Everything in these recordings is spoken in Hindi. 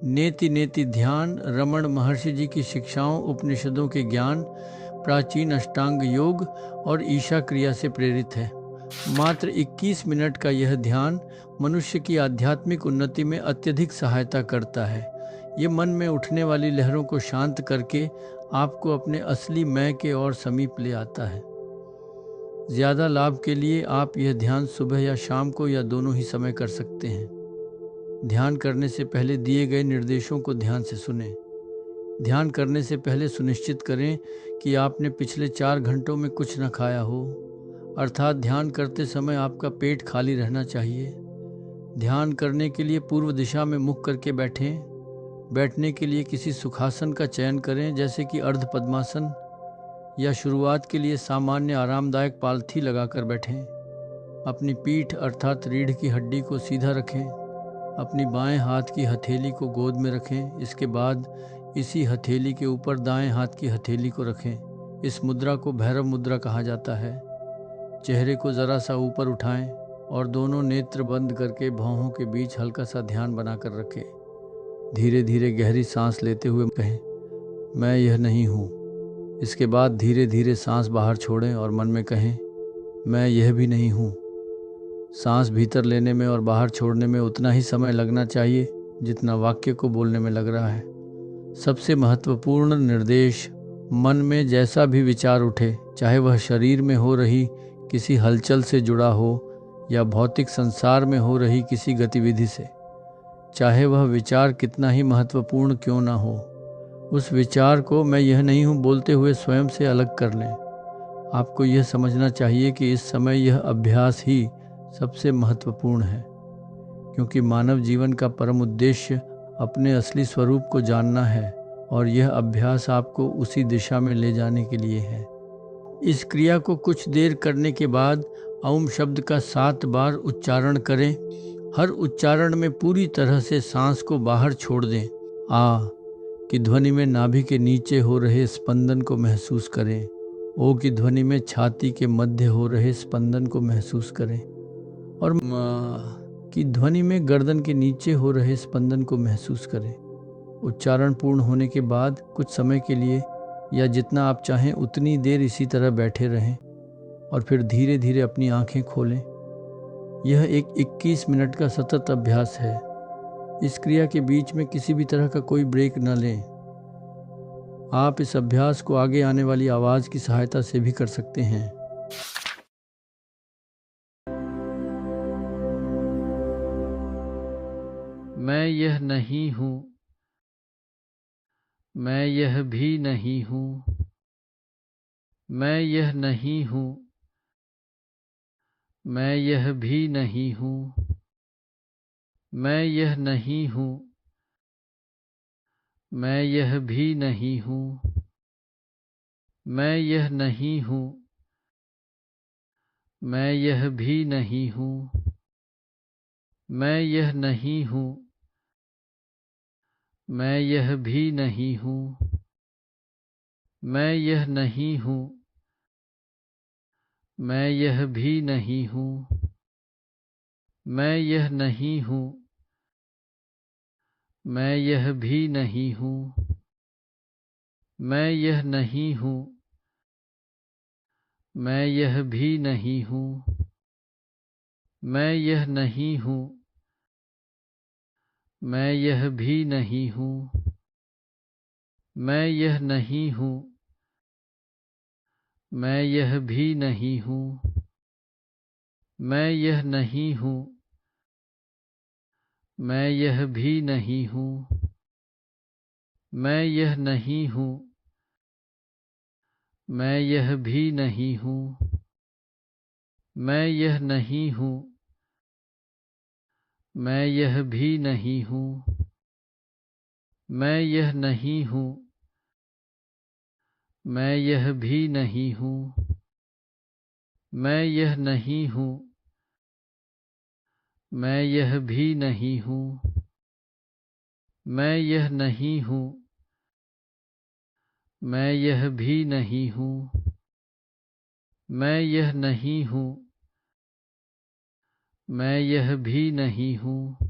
नेति नेति ध्यान रमण महर्षि जी की शिक्षाओं, उपनिषदों के ज्ञान, प्राचीन अष्टांग योग और ईशा क्रिया से प्रेरित है। मात्र 21 मिनट का यह ध्यान मनुष्य की आध्यात्मिक उन्नति में अत्यधिक सहायता करता है। ये मन में उठने वाली लहरों को शांत करके आपको अपने असली मैं के और समीप ले आता है। ज़्यादा लाभ के लिए आप यह ध्यान सुबह या शाम को या दोनों ही समय कर सकते हैं। ध्यान करने से पहले दिए गए निर्देशों को ध्यान से सुनें। ध्यान करने से पहले सुनिश्चित करें कि आपने पिछले 4 घंटों में कुछ न खाया हो, अर्थात ध्यान करते समय आपका पेट खाली रहना चाहिए। ध्यान करने के लिए पूर्व दिशा में मुख करके बैठें। बैठने के लिए किसी सुखासन का चयन करें, जैसे कि अर्ध पद्मासन, या शुरुआत के लिए सामान्य आरामदायक पालथी लगाकर बैठें। अपनी पीठ अर्थात रीढ़ की हड्डी को सीधा रखें। अपनी बाएं हाथ की हथेली को गोद में रखें। इसके बाद इसी हथेली के ऊपर दाएं हाथ की हथेली को रखें। इस मुद्रा को भैरव मुद्रा कहा जाता है। चेहरे को ज़रा सा ऊपर उठाएं और दोनों नेत्र बंद करके भौहों के बीच हल्का सा ध्यान बनाकर रखें। धीरे धीरे गहरी सांस लेते हुए कहें, मैं यह नहीं हूँ। इसके बाद धीरे धीरे सांस बाहर छोड़ें और मन में कहें, मैं यह भी नहीं हूँ। सांस भीतर लेने में और बाहर छोड़ने में उतना ही समय लगना चाहिए जितना वाक्य को बोलने में लग रहा है। सबसे महत्वपूर्ण निर्देश, मन में जैसा भी विचार उठे, चाहे वह शरीर में हो रही किसी हलचल से जुड़ा हो या भौतिक संसार में हो रही किसी गतिविधि से, चाहे वह विचार कितना ही महत्वपूर्ण क्यों ना हो, उस विचार को मैं यह नहीं हूँ बोलते हुए स्वयं से अलग कर लें। आपको यह समझना चाहिए कि इस समय यह अभ्यास ही सबसे महत्वपूर्ण है, क्योंकि मानव जीवन का परम उद्देश्य अपने असली स्वरूप को जानना है और यह अभ्यास आपको उसी दिशा में ले जाने के लिए है। इस क्रिया को कुछ देर करने के बाद ओम शब्द का 7 बार उच्चारण करें। हर उच्चारण में पूरी तरह से सांस को बाहर छोड़ दें। आ की ध्वनि में नाभि के नीचे हो रहे स्पंदन को महसूस करें। ओ की ध्वनि में छाती के मध्य हो रहे स्पंदन को महसूस करें और म की ध्वनि में गर्दन के नीचे हो रहे स्पंदन को महसूस करें। उच्चारण पूर्ण होने के बाद कुछ समय के लिए या जितना आप चाहें उतनी देर इसी तरह बैठे रहें और फिर धीरे धीरे अपनी आंखें खोलें। यह एक 21 मिनट का सतत अभ्यास है। इस क्रिया के बीच में किसी भी तरह का कोई ब्रेक न लें। आप इस अभ्यास को आगे आने वाली आवाज़ की सहायता से भी कर सकते हैं। मैं यह नहीं हूँ, मैं यह भी नहीं हूँ, मैं यह नहीं हूँ, मैं यह भी नहीं हूँ, मैं यह नहीं हूँ, मैं यह भी नहीं हूँ, मैं यह नहीं हूँ, मैं यह भी नहीं हूँ, मैं यह नहीं हूँ, मैं यह भी नहीं हूँ, मैं यह नहीं हूँ, मैं यह भी नहीं हूँ, मैं यह नहीं हूँ, मैं यह भी नहीं हूँ, मैं यह नहीं हूँ, मैं यह भी नहीं हूँ, मैं यह नहीं हूँ, मैं यह भी नहीं हूँ, मैं यह नहीं हूँ, मैं यह भी नहीं हूँ, मैं यह नहीं हूँ, मैं यह भी नहीं हूँ, मैं यह नहीं हूँ, मैं यह भी नहीं हूँ, मैं यह नहीं हूँ, मैं यह भी नहीं हूँ, मैं यह नहीं हूँ, मैं यह भी नहीं हूँ, मैं यह नहीं हूँ, मैं यह भी नहीं हूँ, मैं यह नहीं हूँ, मैं यह भी नहीं हूँ, मैं यह नहीं हूँ, मैं यह भी नहीं हूँ,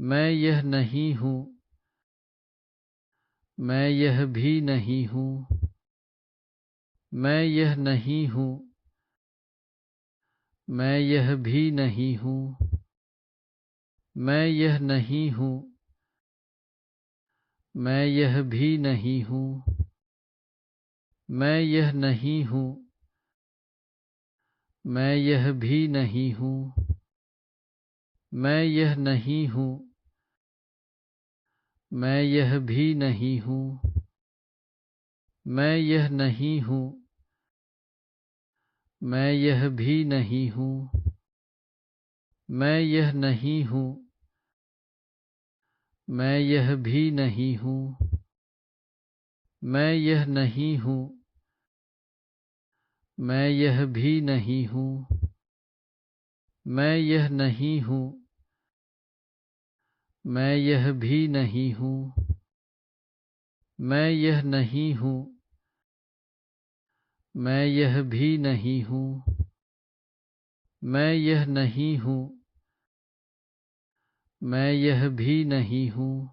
मैं यह नहीं हूँ, मैं यह भी नहीं हूँ, मैं यह नहीं हूँ, मैं यह भी नहीं हूँ, मैं यह नहीं हूँ, मैं यह भी नहीं हूँ, मैं यह नहीं हूँ, मैं यह भी नहीं हूँ, मैं यह नहीं हूँ, मैं यह भी नहीं हूँ, मैं यह नहीं हूँ, मैं यह भी नहीं हूँ, मैं यह नहीं हूँ, मैं यह भी नहीं हूँ, मैं यह नहीं हूँ, मैं यह भी नहीं हूँ, मैं यह नहीं हूँ, मैं यह भी नहीं हूँ, मैं यह नहीं हूँ, मैं यह भी नहीं हूँ, मैं यह नहीं हूँ, मैं यह भी नहीं हूँ,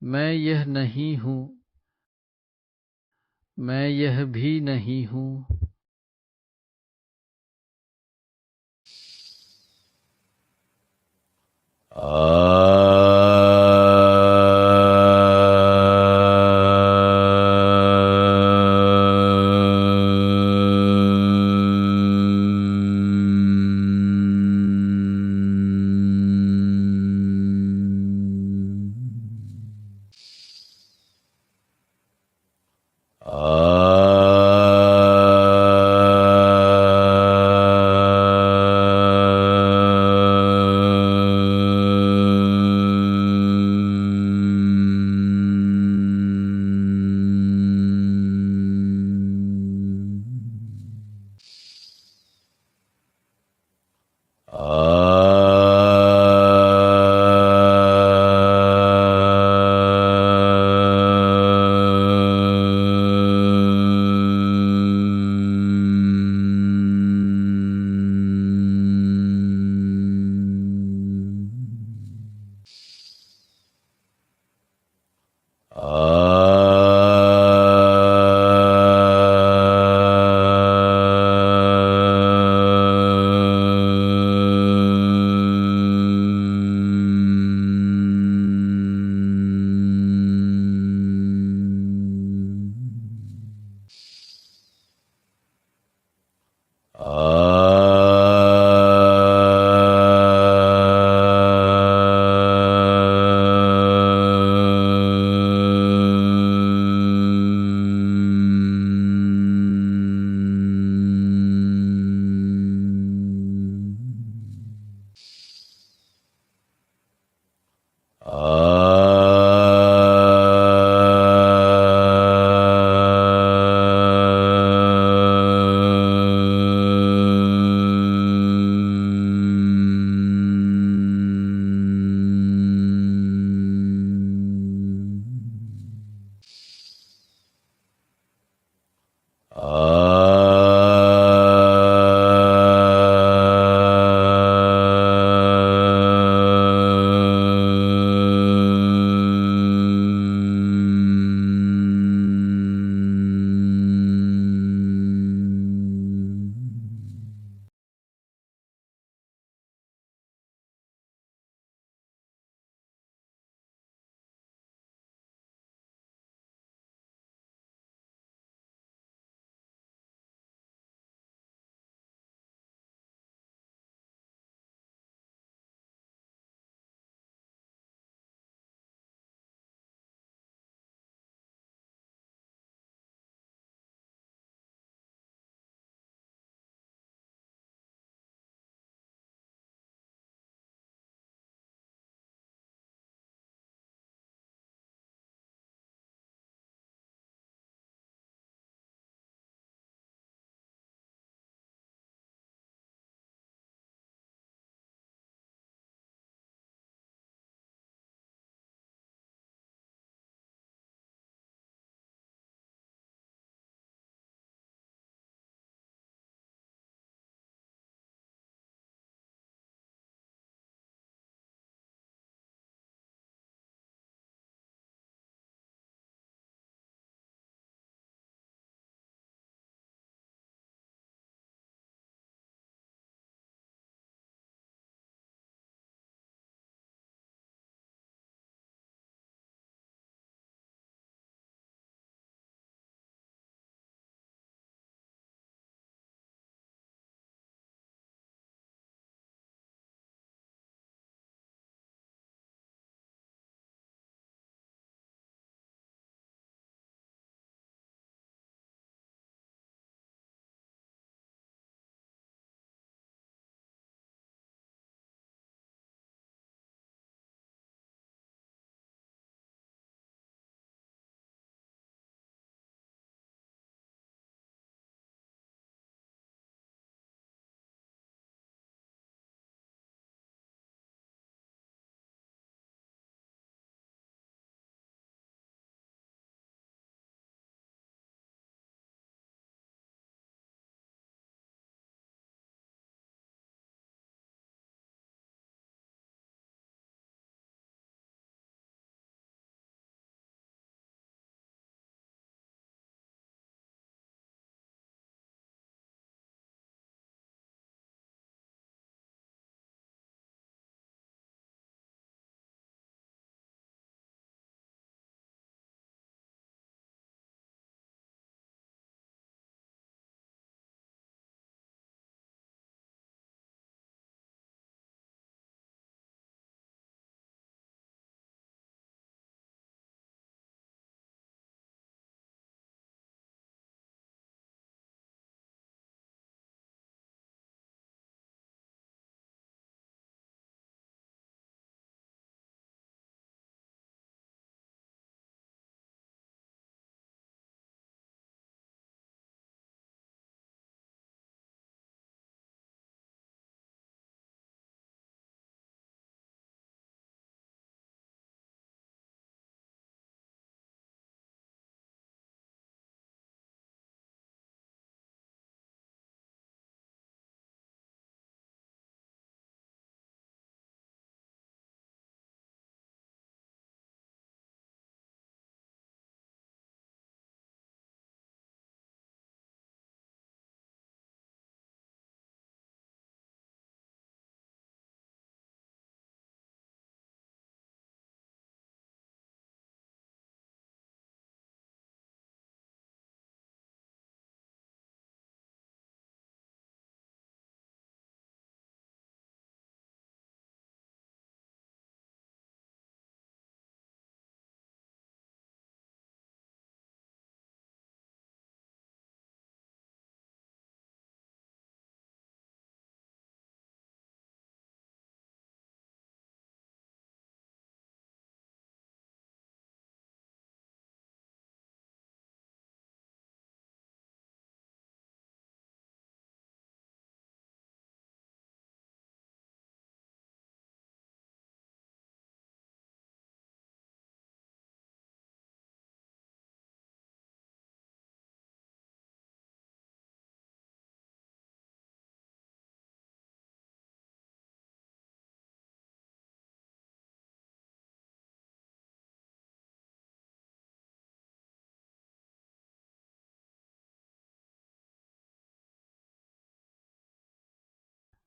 मैं यह नहीं हूँ, मैं यह भी नहीं हूँ।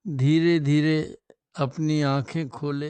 धीरे धीरे अपनी आंखें खोले।